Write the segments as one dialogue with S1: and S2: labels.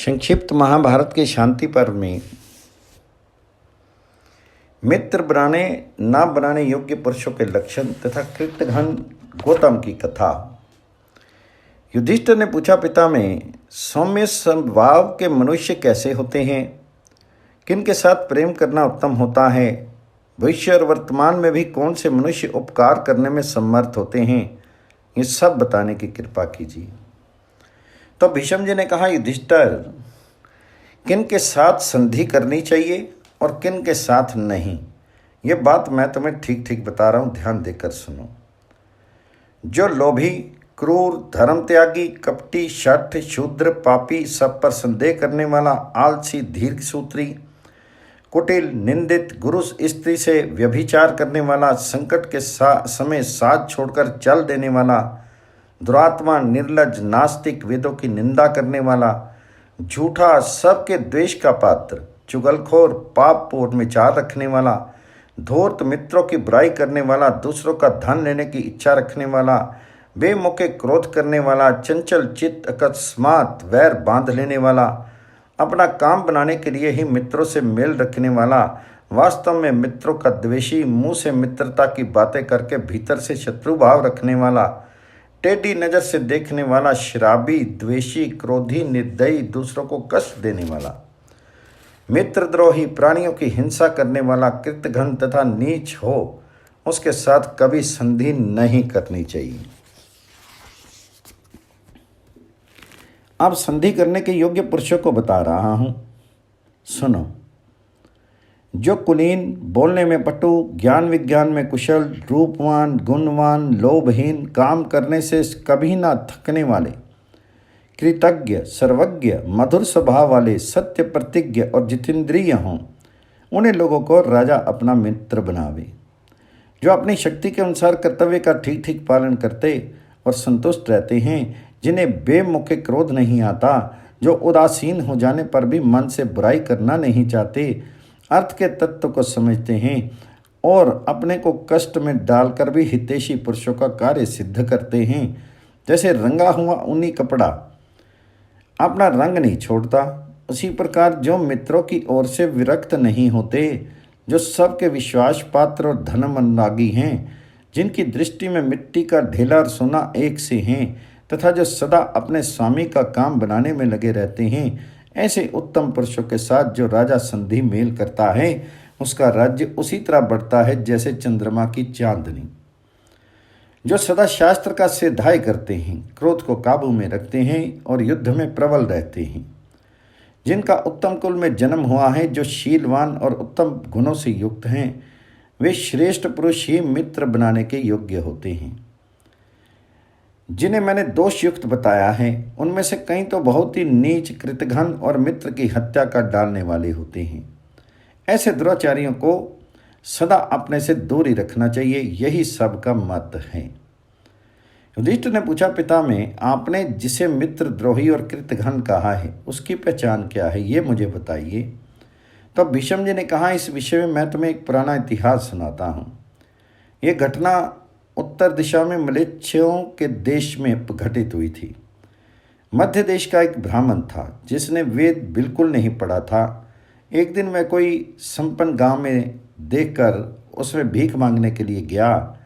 S1: संक्षिप्त महाभारत के शांति पर्व में मित्र बनाने न बनाने योग्य पुरुषों के लक्षण तथा कृतघ्न गौतम की कथा। युधिष्ठिर ने पूछा, पिता में सौम्य स्वभाव के मनुष्य कैसे होते हैं? किनके साथ प्रेम करना उत्तम होता है? भविष्य और वर्तमान में भी कौन से मनुष्य उपकार करने में समर्थ होते हैं? ये सब बताने की कृपा कीजिए। तो भीष्म जी ने कहा, युधिष्ठिर, किन के साथ संधि करनी चाहिए और किन के साथ नहीं, ये बात मैं तुम्हें ठीक ठीक बता रहा हूँ, ध्यान देकर सुनो। जो लोभी, क्रूर, धर्म त्यागी, कपटी, शठ, शूद्र, पापी, सब पर संदेह करने वाला, आलसी, दीर्घसूत्री, कुटिल, निंदित, गुरु स्त्री से व्यभिचार करने वाला, संकट के समय साथ छोड़कर चल देने वाला, दुरात्मा, निर्लज, नास्तिक, वेदों की निंदा करने वाला, झूठा, सबके द्वेष का पात्र, चुगलखोर, पाप पूर्ण विचार रखने वाला, धूर्त, मित्रों की बुराई करने वाला, दूसरों का धन लेने की इच्छा रखने वाला, बेमुखे क्रोध करने वाला, चंचल चित्त, अकस्मात वैर बांध लेने वाला, अपना काम बनाने के लिए ही मित्रों से मेल रखने वाला, वास्तव में मित्रों का द्वेषी, मुंह से मित्रता की बातें करके भीतर से शत्रु भाव रखने वाला, टेढ़ी नज़र से देखने वाला, शराबी, द्वेषी, क्रोधी, निर्दयी, दूसरों को कष्ट देने वाला, मित्रद्रोही, प्राणियों की हिंसा करने वाला, कृतघ्न तथा नीच हो, उसके साथ कभी संधि नहीं करनी चाहिए। अब संधि करने के योग्य पुरुषों को बता रहा हूं, सुनो। जो कुलीन, बोलने में पटु, ज्ञान विज्ञान में कुशल, रूपवान, गुणवान, लोभहीन, काम करने से कभी ना थकने वाले, कृतज्ञ, सर्वज्ञ, मधुर स्वभाव वाले, सत्य प्रतिज्ञ और जितेंद्रिय हों, उन्हें लोगों को राजा अपना मित्र बनावे। जो अपनी शक्ति के अनुसार कर्तव्य का ठीक ठीक पालन करते और संतुष्ट रहते हैं, जिन्हें बेमुखे क्रोध नहीं आता, जो उदासीन हो जाने पर भी मन से बुराई करना नहीं चाहते, अर्थ के तत्व को समझते हैं और अपने को कष्ट में डालकर भी हितैषी पुरुषों का कार्य सिद्ध करते हैं। जैसे रंगा हुआ ऊनी कपड़ा अपना रंग नहीं छोड़ता, उसी प्रकार जो मित्रों की ओर से विरक्त नहीं होते, जो सबके विश्वास पात्र और धर्मानुरागी हैं, जिनकी दृष्टि में मिट्टी का ढेला और सोना एक से हैं, तथा जो सदा अपने स्वामी का काम बनाने में लगे रहते हैं, ऐसे उत्तम पुरुषों के साथ जो राजा संधि मेल करता है, उसका राज्य उसी तरह बढ़ता है जैसे चंद्रमा की चांदनी। जो सदा शास्त्र का सेधाय करते हैं, क्रोध को काबू में रखते हैं और युद्ध में प्रबल रहते हैं, जिनका उत्तम कुल में जन्म हुआ है, जो शीलवान और उत्तम गुणों से युक्त हैं, वे श्रेष्ठ पुरुष ही मित्र बनाने के योग्य होते हैं। जिन्हें मैंने दोष युक्त बताया है, उनमें से कई तो बहुत ही नीच, कृतघ्न और मित्र की हत्या कर डालने वाले होते हैं। ऐसे दुराचारियों को सदा अपने से दूरी रखना चाहिए, यही सबका मत है। युधिष्ठिर ने पूछा, पिता में आपने जिसे मित्र द्रोही और कृतघ्न कहा है, उसकी पहचान क्या है, ये मुझे बताइए। तो भीष्म जी ने कहा, इस विषय में मैं तुम्हें एक पुराना इतिहास सुनाता हूँ। ये घटना उत्तर दिशा में मलेच्छियों के देश में घटित हुई थी। मध्य देश का एक ब्राह्मण था जिसने वेद बिल्कुल नहीं पढ़ा था। एक दिन वह कोई संपन्न गांव में देखकर उसमें भीख मांगने के लिए गया।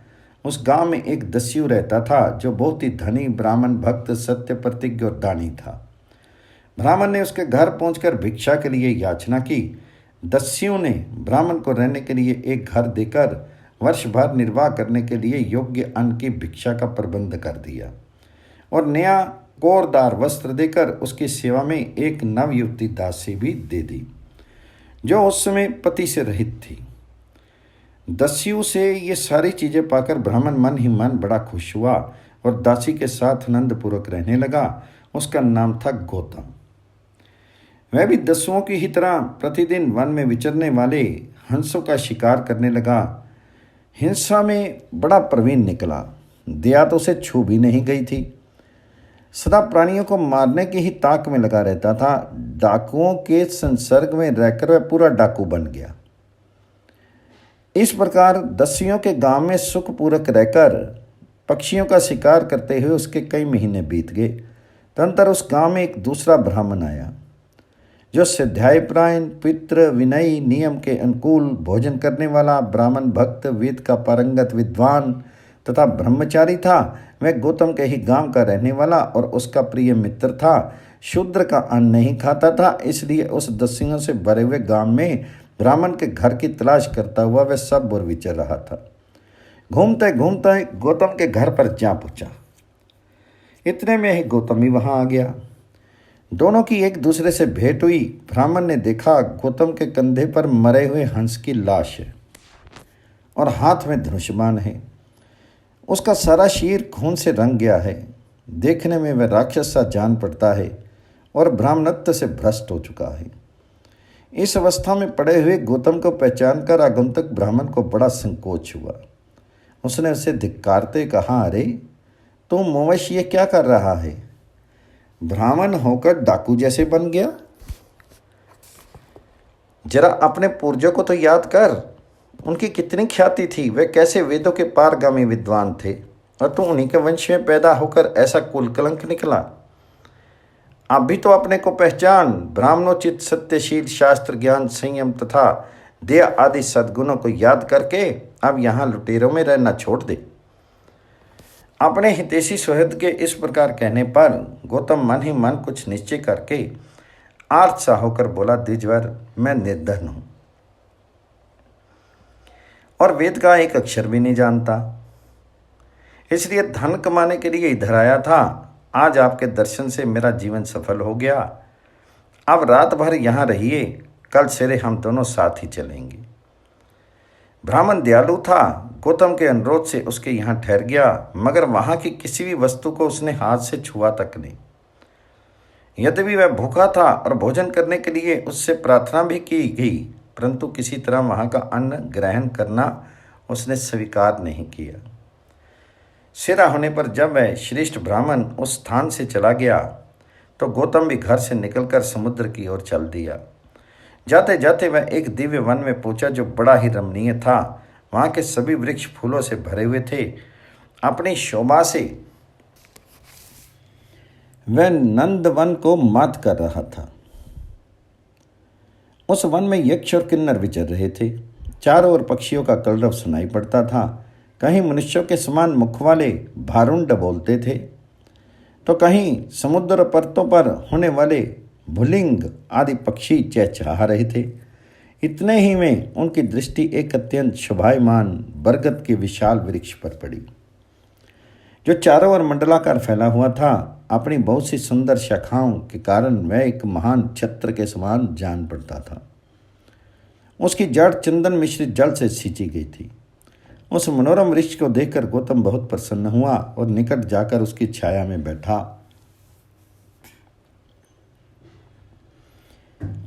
S1: उस गांव में एक दस्यु रहता था जो बहुत ही धनी, ब्राह्मण, भक्त, सत्य प्रतिज्ञ और दानी था। ब्राह्मण ने उसके घर पहुंचकर भिक्षा के लिए याचना की। दस्यु ने ब्राह्मण को रहने के लिए एक घर देकर वर्ष भर निर्वाह करने के लिए योग्य अन्न की भिक्षा का प्रबंध कर दिया और नया कोरदार वस्त्र देकर उसकी सेवा में एक नवयुवती दासी भी दे दी, जो उस समय पति से रहित थी। दस्यु से ये सारी चीज़ें पाकर ब्राह्मण मन ही मन बड़ा खुश हुआ और दासी के साथ आनंदपूर्वक रहने लगा। उसका नाम था गौतम। वह भी दस्युओं की ही तरह प्रतिदिन वन में विचरने वाले हंसों का शिकार करने लगा। हिंसा में बड़ा प्रवीण निकला। दया तो उसे छू भी नहीं गई थी। सदा प्राणियों को मारने की ही ताक में लगा रहता था। डाकुओं के संसर्ग में रहकर वह पूरा डाकू बन गया। इस प्रकार दस्युओं के गांव में सुखपूर्वक रहकर पक्षियों का शिकार करते हुए उसके कई महीने बीत गए। तदंतर उस गांव में एक दूसरा ब्राह्मण आया। जो स्वाध्यायपरायण, पितृ विनयी, नियम के अनुकूल भोजन करने वाला ब्राह्मण भक्त, वेद का पारंगत विद्वान तथा ब्रह्मचारी था, वह गौतम के ही गांव का रहने वाला और उसका प्रिय मित्र था। शूद्र का अन्न नहीं खाता था, इसलिए उस दस्युओं से भरे हुए गांव में ब्राह्मण के घर की तलाश करता हुआ वह सब ओर विचर रहा था। घूमते घूमते गौतम के घर पर जा पहुंचा। इतने में ही गौतम भी वहां आ गया। दोनों की एक दूसरे से भेंट हुई। ब्राह्मण ने देखा गौतम के कंधे पर मरे हुए हंस की लाश है और हाथ में धनुष्यबाण है। उसका सारा शरीर खून से रंग गया है। देखने में वह राक्षस सा जान पड़ता है और ब्राह्मणत्व से भ्रष्ट हो चुका है। इस अवस्था में पड़े हुए गौतम को पहचान कर आगंतुक ब्राह्मण को बड़ा संकोच हुआ। उसने उसे धिक्कारते कहा, अरे तुम मोवश ये क्या कर रहा है? ब्राह्मण होकर डाकू जैसे बन गया? जरा अपने पूर्वजों को तो याद कर, उनकी कितनी ख्याति थी, वे कैसे वेदों के पारगामी विद्वान थे, और तू उन्हीं के वंश में पैदा होकर ऐसा कुल कलंक निकला। अब भी तो अपने को पहचान। ब्राह्मणोचित, सत्यशील, शास्त्र ज्ञान, संयम तथा दया आदि सद्गुणों को याद करके अब यहाँ लुटेरों में रहना छोड़ दे। अपने हितैषी सुहृद के इस प्रकार कहने पर गौतम मन ही मन कुछ निश्चय करके आर्त सा होकर बोला, द्विजवर, मैं निर्धन हूं और वेद का एक अक्षर भी नहीं जानता, इसलिए धन कमाने के लिए इधर आया था। आज आपके दर्शन से मेरा जीवन सफल हो गया। अब रात भर यहाँ रहिए, कल सवेरे हम दोनों साथ ही चलेंगे। ब्राह्मण दयालु था। गौतम के अनुरोध से उसके यहाँ ठहर गया, मगर वहाँ की किसी भी वस्तु को उसने हाथ से छुआ तक नहीं। यद्यपि वह भूखा था और भोजन करने के लिए उससे प्रार्थना भी की गई, परंतु किसी तरह वहाँ का अन्न ग्रहण करना उसने स्वीकार नहीं किया। सेरा होने पर जब वह श्रेष्ठ ब्राह्मण उस स्थान से चला गया तो गौतम भी घर से निकलकर समुद्र की ओर चल दिया। जाते जाते वह एक दिव्य वन में पहुंचा जो बड़ा ही रमणीय था। वहाँ के सभी वृक्ष फूलों से भरे हुए थे। अपनी शोभा से वह नंदवन को मात कर रहा था। उस वन में यक्ष और किन्नर विचर रहे थे। चारों ओर पक्षियों का कलरव सुनाई पड़ता था। कहीं मनुष्यों के समान मुख वाले भारुंड बोलते थे तो कहीं समुद्र पर्तों पर होने वाले भुलिंग आदि पक्षी चहचहा रहे थे। इतने ही में उनकी दृष्टि एक अत्यंत शोभायमान बरगद के विशाल वृक्ष पर पड़ी, जो चारों ओर मंडलाकार फैला हुआ था। अपनी बहुत सी सुंदर शाखाओं के कारण वह एक महान छत्र के समान जान पड़ता था। उसकी जड़ चंदन मिश्रित जल से सींची गई थी। उस मनोरम वृक्ष को देखकर गौतम बहुत प्रसन्न हुआ और निकट जाकर उसकी छाया में बैठा।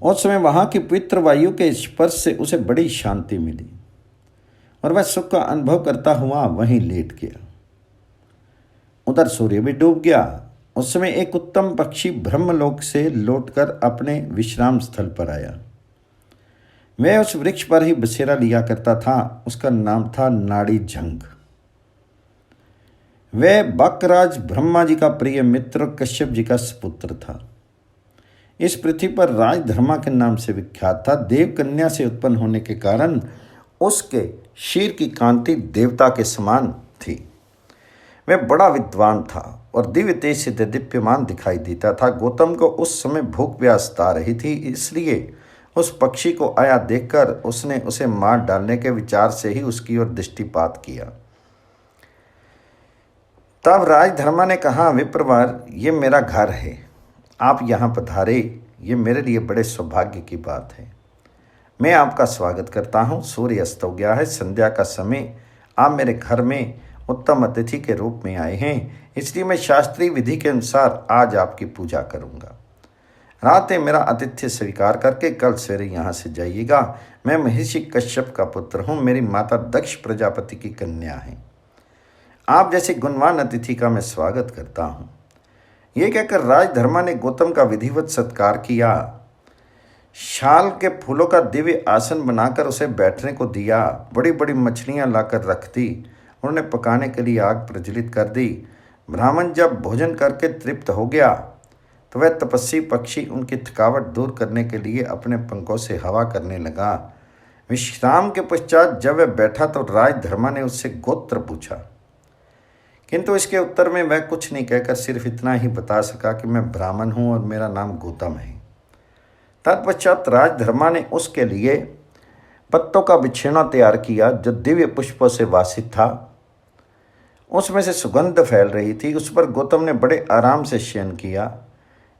S1: उस समय वहां की पवित्र वायु के स्पर्श से उसे बड़ी शांति मिली और वह सुख का अनुभव करता हुआ वहीं लेट गया। उधर सूर्य भी डूब गया। उस समय एक उत्तम पक्षी ब्रह्मलोक से लौटकर अपने विश्राम स्थल पर आया। वह उस वृक्ष पर ही बसेरा लिया करता था। उसका नाम था नाड़ी झंग। वह बकराज ब्रह्मा जी का प्रिय मित्र कश्यप जी का सुपुत्र था। इस पृथ्वी पर राजधर्मा के नाम से विख्यात था। देव कन्या से उत्पन्न होने के कारण उसके शीर की कांति देवता के समान थी। वह बड़ा विद्वान था और दिव्य तेज से दीप्यमान दिखाई देता था। गौतम को उस समय भूख प्यास ता रही थी, इसलिए उस पक्षी को आया देखकर उसने उसे मार डालने के विचार से ही उसकी ओर दृष्टिपात किया। तब राजधर्मा ने कहा, विप्रवर, ये मेरा घर है, आप यहाँ पधारे, ये मेरे लिए बड़े सौभाग्य की बात है। मैं आपका स्वागत करता हूँ। सूर्य अस्त हो गया है, संध्या का समय। आप मेरे घर में उत्तम अतिथि के रूप में आए हैं, इसलिए मैं शास्त्रीय विधि के अनुसार आज आपकी पूजा करूँगा। रात मेरा आतिथ्य स्वीकार करके कल सवेरे यहाँ से जाइएगा। मैं महर्षि कश्यप का पुत्र हूँ। मेरी माता दक्ष प्रजापति की कन्या है। आप जैसे गुणवान अतिथि का मैं स्वागत करता हूँ। ये कहकर राजधर्मा ने गौतम का विधिवत सत्कार किया। शाल के फूलों का दिव्य आसन बनाकर उसे बैठने को दिया। बड़ी बड़ी मछलियाँ लाकर रख दी। उन्होंने पकाने के लिए आग प्रज्वलित कर दी। ब्राह्मण जब भोजन करके तृप्त हो गया तो वह तपस्वी पक्षी उनकी थकावट दूर करने के लिए अपने पंखों से हवा करने लगा। विश्राम के पश्चात जब वह बैठा तो राजधर्मा ने उससे गोत्र पूछा, किंतु इसके उत्तर में वह कुछ नहीं कहकर सिर्फ इतना ही बता सका कि मैं ब्राह्मण हूँ और मेरा नाम गौतम है। तत्पश्चात राजधर्मा ने उसके लिए पत्तों का बिछौना तैयार किया जो दिव्य पुष्पों से वासित था। उसमें से सुगंध फैल रही थी। उस पर गौतम ने बड़े आराम से शयन किया।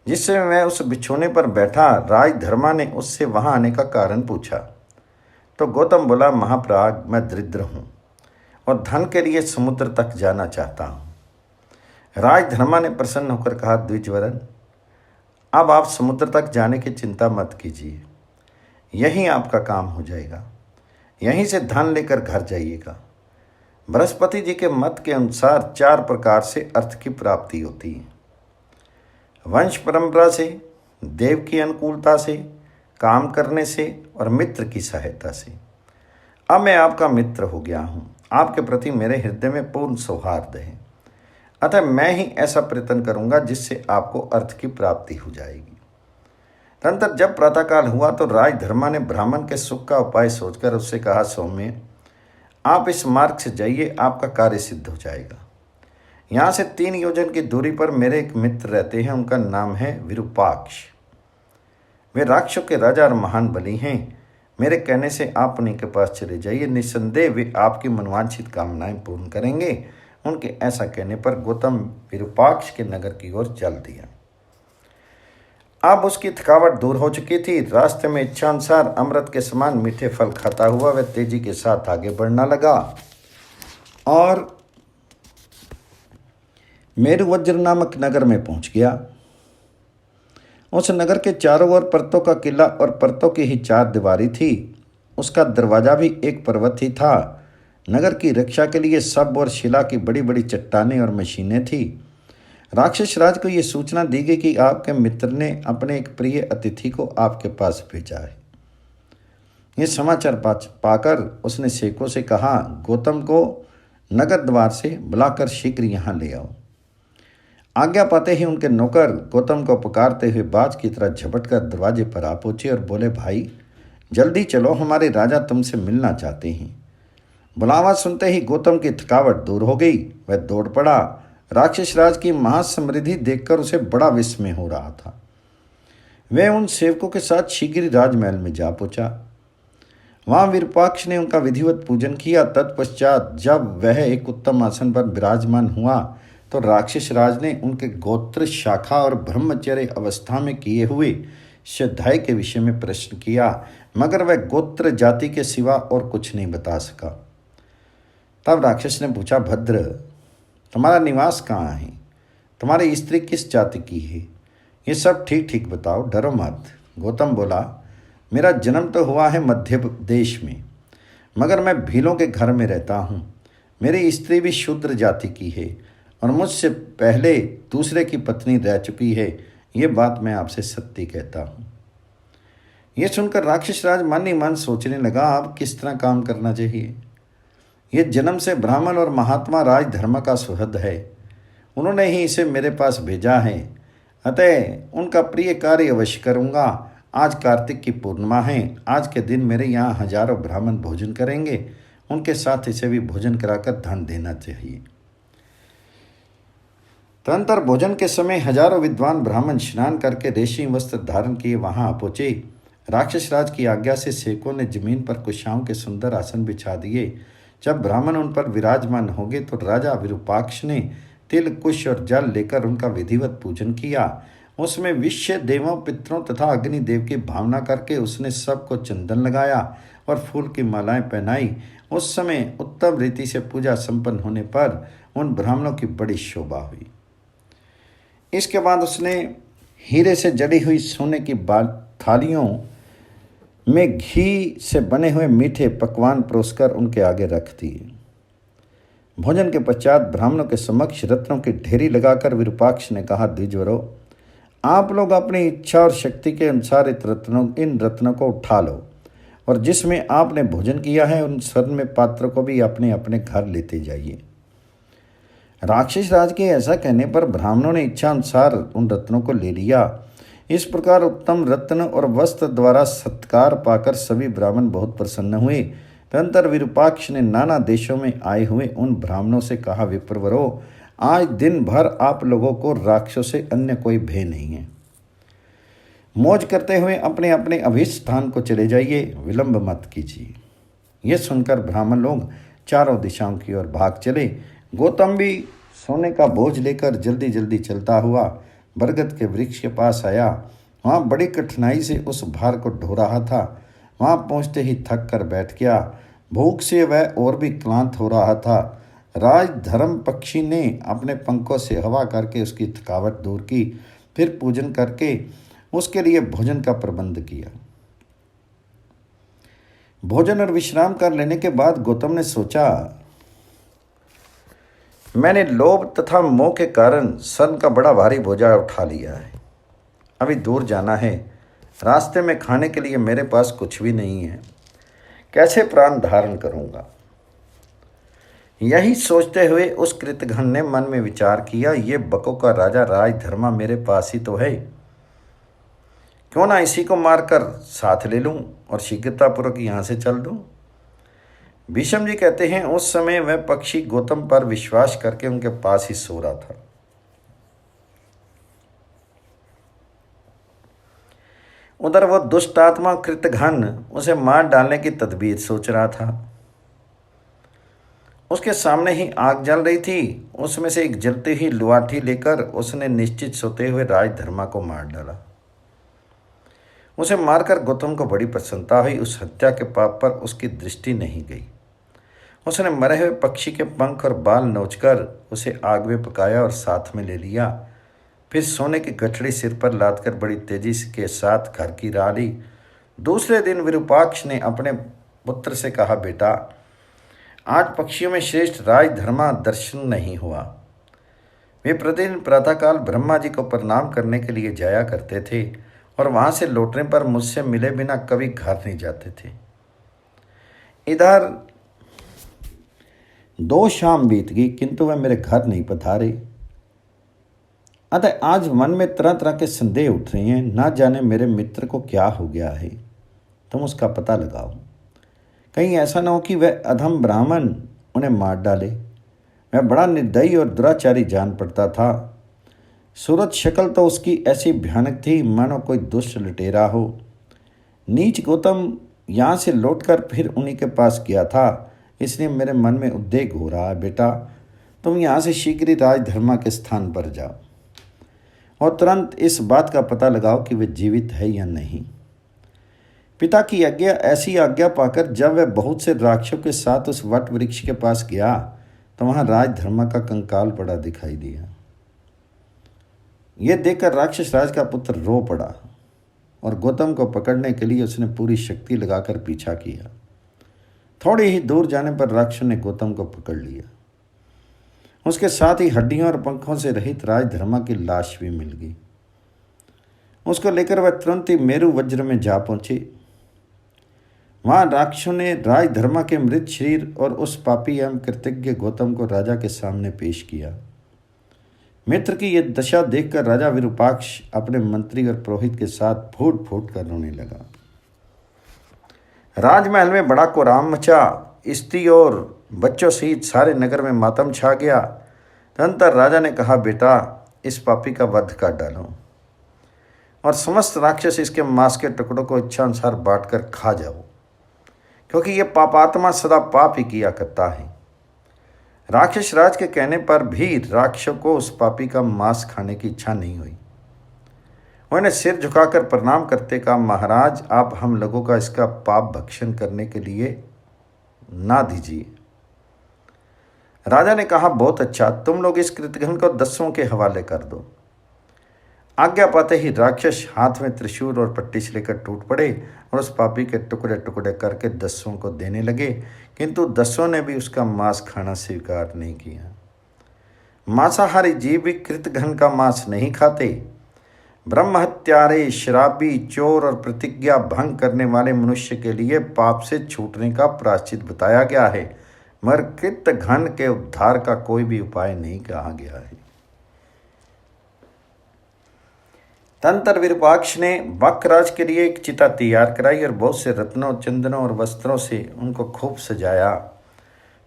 S1: जिससे वह उस बिछौने पर बैठा, राजधर्मा ने उससे वहां आने का कारण पूछा। तो गौतम बोला, महाप्राग, मैं दरिद्र हूँ और धन के लिए समुद्र तक जाना चाहता हूँ। राजधर्मा ने प्रसन्न होकर कहा, द्विजवरन, अब आप समुद्र तक जाने की चिंता मत कीजिए, यहीं आपका काम हो जाएगा। यहीं से धन लेकर घर जाइएगा। बृहस्पति जी के मत के अनुसार 4 प्रकार से अर्थ की प्राप्ति होती है। वंश परंपरा से, देव की अनुकूलता से, काम करने से और मित्र की सहायता से। अब मैं आपका मित्र हो गया हूँ। आपके प्रति मेरे हृदय में पूर्ण सौहार्द है। अतः मैं ही ऐसा प्रयत्न करूँगा जिससे आपको अर्थ की प्राप्ति हो जाएगी। तदनंतर जब प्रातःकाल हुआ तो राजधर्मा ने ब्राह्मण के सुख का उपाय सोचकर उससे कहा, सौम्य, आप इस मार्ग से जाइए, आपका कार्य सिद्ध हो जाएगा। यहाँ से 3 योजन की दूरी पर मेरे एक मित्र रहते हैं, उनका नाम है विरूपाक्ष। वे राक्षसों के राजा और महान बली हैं। मेरे कहने से आप उन्हीं के पास चले जाइए, निस्संदेह वे आपकी मनवांछित कामनाएं पूर्ण करेंगे। उनके ऐसा कहने पर गौतम विरूपाक्ष के नगर की ओर चल दिया। अब उसकी थकावट दूर हो चुकी थी। रास्ते में इच्छानुसार अमृत के समान मीठे फल खाता हुआ वह तेजी के साथ आगे बढ़ना लगा और मेरुवज्र नामक नगर में पहुंच गया। उस नगर के चारों ओर पर्वतों का किला और पर्वतों की ही 4 दीवारी थी। उसका दरवाजा भी एक पर्वत ही था। नगर की रक्षा के लिए सब और शिला की बड़ी बड़ी चट्टानें और मशीनें थी। राक्षस राज को यह सूचना दी गई कि आपके मित्र ने अपने एक प्रिय अतिथि को आपके पास भेजा है। यह समाचार पाकर उसने सेवकों से कहा, गौतम को नगर द्वार से बुलाकर शीघ्र यहाँ ले आओ। आज्ञा पाते ही उनके नौकर गौतम को पुकारते हुए बाज की तरह झपटकर दरवाजे पर आ पहुंचे और बोले, भाई जल्दी चलो, हमारे राजा तुमसे मिलना चाहते हैं। बुलावा सुनते ही गौतम की थकावट दूर हो गई। वह दौड़ पड़ा। राक्षस राज की महासमृद्धि देखकर उसे बड़ा विस्मय हो रहा था। वह उन सेवकों के साथ शीघ्र राजमहल में जा पहुंचा। वहां विरूपाक्ष ने उनका विधिवत पूजन किया। तत्पश्चात जब वह एक उत्तम आसन पर विराजमान हुआ तो राक्षस राज ने उनके गोत्र, शाखा और ब्रह्मचर्य अवस्था में किए हुए श्रद्धाएं के विषय में प्रश्न किया, मगर वह गोत्र जाति के सिवा और कुछ नहीं बता सका। तब राक्षस ने पूछा, भद्र, तुम्हारा निवास कहाँ है? तुम्हारी स्त्री किस जाति की है? ये सब ठीक ठीक बताओ, डरो मत। गौतम बोला, मेरा जन्म तो हुआ है मध्य देश में, मगर मैं भीलों के घर में रहता हूँ। मेरी स्त्री भी शूद्र जाति की है और मुझसे पहले दूसरे की पत्नी रह चुकी है। ये बात मैं आपसे सत्य कहता हूँ। ये सुनकर राक्षस राज मन ही मन सोचने लगा, अब किस तरह काम करना चाहिए। ये जन्म से ब्राह्मण और महात्मा राजधर्म का सुहृद है। उन्होंने ही इसे मेरे पास भेजा है, अतः उनका प्रिय कार्य अवश्य करूँगा। आज कार्तिक की पूर्णिमा है। आज के दिन मेरे यहाँ हजारों ब्राह्मण भोजन करेंगे। उनके साथ इसे भी भोजन कराकर धन देना चाहिए। तदनंतर भोजन के समय हजारों विद्वान ब्राह्मण स्नान करके रेशमी वस्त्र धारण किए वहां आ पहुंचे। राक्षस राज की आज्ञा से सेवकों ने जमीन पर कुशाओं के सुंदर आसन बिछा दिए। जब ब्राह्मण उन पर विराजमान हो गए तो राजा विरूपाक्ष ने तिल, कुश और जल लेकर उनका विधिवत पूजन किया। उसमें विश्व देवों, पितरों तथा अग्निदेव की भावना करके उसने सबको चंदन लगाया और फूल की मालाएं पहनाई। उस समय उत्तम रीति से पूजा संपन्न होने पर उन ब्राह्मणों की बड़ी शोभा हुई। इसके बाद उसने हीरे से जड़ी हुई सोने की थालियों में घी से बने हुए मीठे पकवान परोसकर उनके आगे रख दिए। भोजन के पश्चात ब्राह्मणों के समक्ष रत्नों की ढेरी लगाकर विरूपाक्ष ने कहा, द्विजवरों, आप लोग अपनी इच्छा और शक्ति के अनुसार इन रत्नों को उठा लो और जिसमें आपने भोजन किया है उन स्वर्ण में पात्र को भी अपने अपने घर लेते जाइए। राक्षस राज के ऐसा कहने पर ब्राह्मणों ने इच्छा अनुसार उन रत्नों को ले लिया। इस प्रकार उत्तम रत्न और वस्त्र द्वारा सत्कार पाकर सभी ब्राह्मण बहुत प्रसन्न हुए। तदनंतर विरूपाक्ष ने नाना देशों में आए हुए उन ब्राह्मणों से कहा, विप्रवरों, आज दिन भर आप लोगों को राक्षसों से अन्य कोई भय नहीं है। मौज करते हुए अपने अपने अभीष्ट स्थान को चले जाइए, विलंब मत कीजिए। यह सुनकर ब्राह्मण लोग चारों दिशाओं की ओर भाग चले। गौतम भी सोने का बोझ लेकर जल्दी जल्दी चलता हुआ बरगद के वृक्ष के पास आया। वहाँ बड़ी कठिनाई से उस भार को ढो रहा था। वहाँ पहुँचते ही थक कर बैठ गया। भूख से वह और भी क्लांत हो रहा था। राजधर्म पक्षी ने अपने पंखों से हवा करके उसकी थकावट दूर की, फिर पूजन करके उसके लिए भोजन का प्रबंध किया। भोजन और विश्राम कर लेने के बाद गौतम ने सोचा, मैंने लोभ तथा मोह के कारण सन का बड़ा भारी बोझा उठा लिया है। अभी दूर जाना है। रास्ते में खाने के लिए मेरे पास कुछ भी नहीं है। कैसे प्राण धारण करूंगा? यही सोचते हुए उस कृतघ्न ने मन में विचार किया, ये बकों का राजा राजधर्मा मेरे पास ही तो है। क्यों ना इसी को मारकर साथ ले लूं और शीघ्रतापूर्वक यहाँ से चल दूं। भीष्म जी कहते हैं, उस समय वह पक्षी गौतम पर विश्वास करके उनके पास ही सो रहा था। उधर वो दुष्ट आत्मा कृतघ्न उसे मार डालने की तदबीर सोच रहा था। उसके सामने ही आग जल रही थी। उसमें से एक जलती हुई लुआठी लेकर उसने निश्चित सोते हुए राजधर्मा को मार डाला। उसे मारकर गौतम को बड़ी प्रसन्नता हुई। उस हत्या के पाप पर उसकी दृष्टि नहीं गई। उसने मरे हुए पक्षी के पंख और बाल नोचकर उसे आग में पकाया और साथ में ले लिया। फिर सोने की गठड़ी सिर पर लादकर बड़ी तेजी के साथ घर की राह ली। दूसरे दिन विरूपाक्ष ने अपने पुत्र से कहा, बेटा, आज पक्षियों में श्रेष्ठ राजधर्मा दर्शन नहीं हुआ। वे प्रतिदिन प्रातःकाल ब्रह्मा जी को प्रणाम करने के लिए जाया करते थे और वहाँ से लौटने पर मुझसे मिले बिना कभी घर नहीं जाते थे। इधर 2 शाम बीत गई किंतु वह मेरे घर नहीं पधारे। अतः आज मन में तरह तरह के संदेह उठ रहे हैं। ना जाने मेरे मित्र को क्या हो गया है, तुम उसका पता लगाओ। कहीं ऐसा न हो कि वह अधम ब्राह्मण उन्हें मार डाले। वह बड़ा निर्दयी और दुराचारी जान पड़ता था। सूरत शक्ल तो उसकी ऐसी भयानक थी मानो कोई दुष्ट लुटेरा हो। नीच गौतम यहाँ से लौटकर फिर उन्हीं के पास गया था, इसलिए मेरे मन में उद्वेग हो रहा है। बेटा, तुम यहाँ से शीघ्र ही राजधर्मा के स्थान पर जाओ और तुरंत इस बात का पता लगाओ कि वे जीवित है या नहीं। पिता की आज्ञा ऐसी आज्ञा पाकर जब वह बहुत से राक्षसों के साथ उस वट वृक्ष के पास गया तो वहाँ राजधर्मा का कंकाल पड़ा दिखाई दिया। यह देखकर राक्षस राज का पुत्र रो पड़ा और गौतम को पकड़ने के लिए उसने पूरी शक्ति लगाकर पीछा किया। थोड़ी ही दूर जाने पर राक्षस ने गौतम को पकड़ लिया। उसके साथ ही हड्डियों और पंखों से रहित राजधर्मा की लाश भी मिल गई। उसको लेकर वह तुरंत ही मेरु वज्र में जा पहुंचे। वहां राक्षसों ने राजधर्मा के मृत शरीर और उस पापी एवं कृतज्ञ गौतम को राजा के सामने पेश किया। मित्र की यह दशा देखकर राजा विरूपाक्ष अपने मंत्री और पुरोहित के साथ फूट फूट कर रोने लगा। राजमहल में बड़ा कोहराम मचा। स्त्री और बच्चों सहित सारे नगर में मातम छा गया। तदनंतर राजा ने कहा, बेटा, इस पापी का वध कर डालो और समस्त राक्षस इसके मांस के टुकड़ों को इच्छानुसार बांटकर खा जाओ, क्योंकि यह पापात्मा सदा पाप ही किया करता है। राक्षस राज के कहने पर भी राक्षसों को उस पापी का मांस खाने की इच्छा नहीं हुई। उन्होंने सिर झुकाकर प्रणाम करते कहा, महाराज, आप हम लोगों का इसका पाप भक्षण करने के लिए ना दीजिए। राजा ने कहा, बहुत अच्छा, तुम लोग इस कृतघ्न को दस्युओं के हवाले कर दो। आज्ञा पाते ही राक्षस हाथ में त्रिशूल और पट्टी से लेकर टूट पड़े और उस पापी के टुकड़े टुकड़े करके दस्युओं को देने लगे, किंतु दस्युओं ने भी उसका मांस खाना स्वीकार नहीं किया। मांसाहारी जीव भी कृतघ्न का मांस नहीं खाते। ब्रह्म हत्यारे, शराबी, चोर और प्रतिज्ञा भंग करने वाले मनुष्य के लिए पाप से छूटने का प्रायश्चित बताया गया है। मगर कृतघ्न के उद्धार का कोई भी उपाय नहीं कहा गया है। तंत्र विरूपाक्ष ने बकराज के लिए एक चिता तैयार कराई और बहुत से रत्नों, चंदनों और वस्त्रों से उनको खूब सजाया।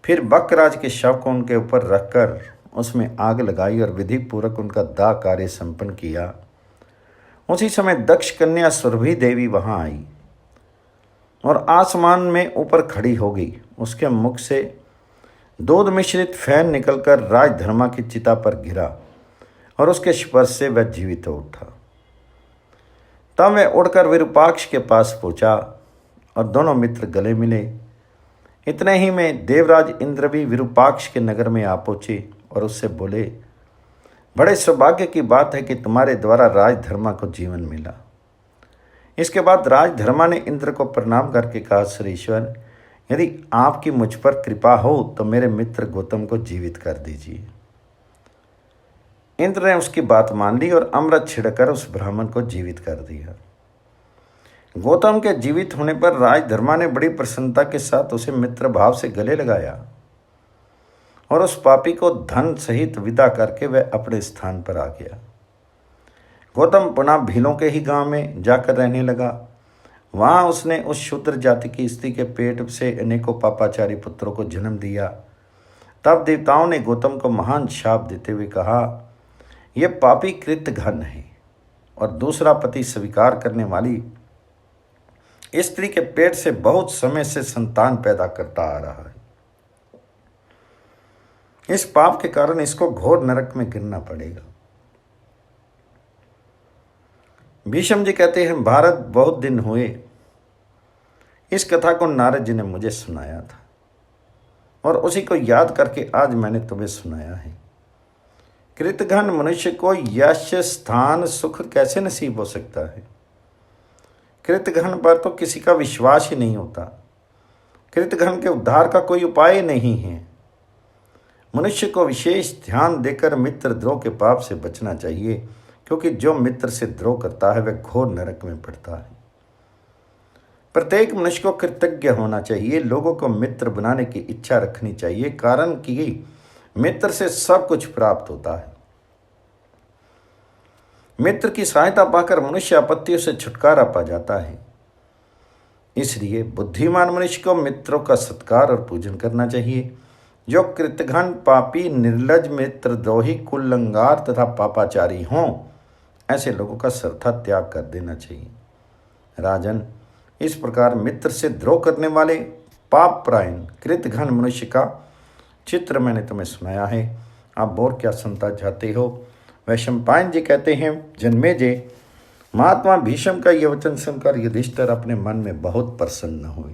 S1: फिर बकराज के शव को उनके ऊपर रखकर उसमें आग लगाई और विधि पूर्वक उनका दाह कार्य संपन्न किया। उसी समय दक्ष कन्या सुरभि देवी वहां आई और आसमान में ऊपर खड़ी हो गई। उसके मुख से दूध मिश्रित फैन निकलकर राजधर्मा की चिता पर गिरा और उसके स्पर्श से वह जीवित हो उठा। तब वह उड़कर विरूपाक्ष के पास पहुंचा और दोनों मित्र गले मिले। इतने ही में देवराज इंद्र भी विरूपाक्ष के नगर में आ पहुंचे और उससे बोले, बड़े सौभाग्य की बात है कि तुम्हारे द्वारा राजधर्मा को जीवन मिला। इसके बाद राजधर्मा ने इंद्र को प्रणाम करके कहा, श्रीश्वर, यदि आपकी मुझ पर कृपा हो तो मेरे मित्र गौतम को जीवित कर दीजिए। इंद्र ने उसकी बात मान ली और अमृत छिड़कर उस ब्राह्मण को जीवित कर दिया। गौतम के जीवित होने पर राजधर्मा ने बड़ी प्रसन्नता के साथ उसे मित्र भाव से गले लगाया और उस पापी को धन सहित विदा करके वह अपने स्थान पर आ गया। गौतम पुनः भीलों के ही गांव में जाकर रहने लगा। वहां उसने उस शूद्र जाति की स्त्री के पेट से अनेकों पापाचारी पुत्रों को जन्म दिया। तब देवताओं ने गौतम को महान शाप देते हुए कहा, यह पापी कृतघ्न है और दूसरा पति स्वीकार करने वाली स्त्री के पेट से बहुत समय से संतान पैदा करता आ रहा है। इस पाप के कारण इसको घोर नरक में गिरना पड़ेगा। भीष्म जी कहते हैं, भारत बहुत दिन हुए इस कथा को नारद जी ने मुझे सुनाया था और उसी को याद करके आज मैंने तुम्हें सुनाया है। कृतघ्न मनुष्य को यश, स्थान, सुख कैसे नसीब हो सकता है? कृतघ्न पर तो किसी का विश्वास ही नहीं होता। कृतघ्न के उद्धार का कोई उपाय नहीं है। मनुष्य को विशेष ध्यान देकर मित्र द्रोह के पाप से बचना चाहिए, क्योंकि जो मित्र से द्रोह करता है वह घोर नरक में पड़ता है। प्रत्येक मनुष्य को कृतज्ञ होना चाहिए, लोगों को मित्र बनाने की इच्छा रखनी चाहिए, कारण कि मित्र से सब कुछ प्राप्त होता है। मित्र की सहायता पाकर मनुष्य आपत्तियों से छुटकारा पा जाता है। इसलिए बुद्धिमान मनुष्य को मित्रों का सत्कार और पूजन करना चाहिए। जो कृतघ्न, पापी, निर्लज, मित्रद्रोही, कुलंगार तथा पापाचारी हों, ऐसे लोगों का सर्वथा त्याग कर देना चाहिए। राजन, इस प्रकार मित्र से द्रोह करने वाले पापपरायण कृतघ्न मनुष्य का चित्र मैंने तुम्हें सुनाया है। आप और क्या सुनना चाहते हो? वैशंपायन जी कहते हैं, जन्मेजय, महात्मा भीष्म का यह वचन सुनकर युधिष्ठिर अपने मन में बहुत प्रसन्न हुए।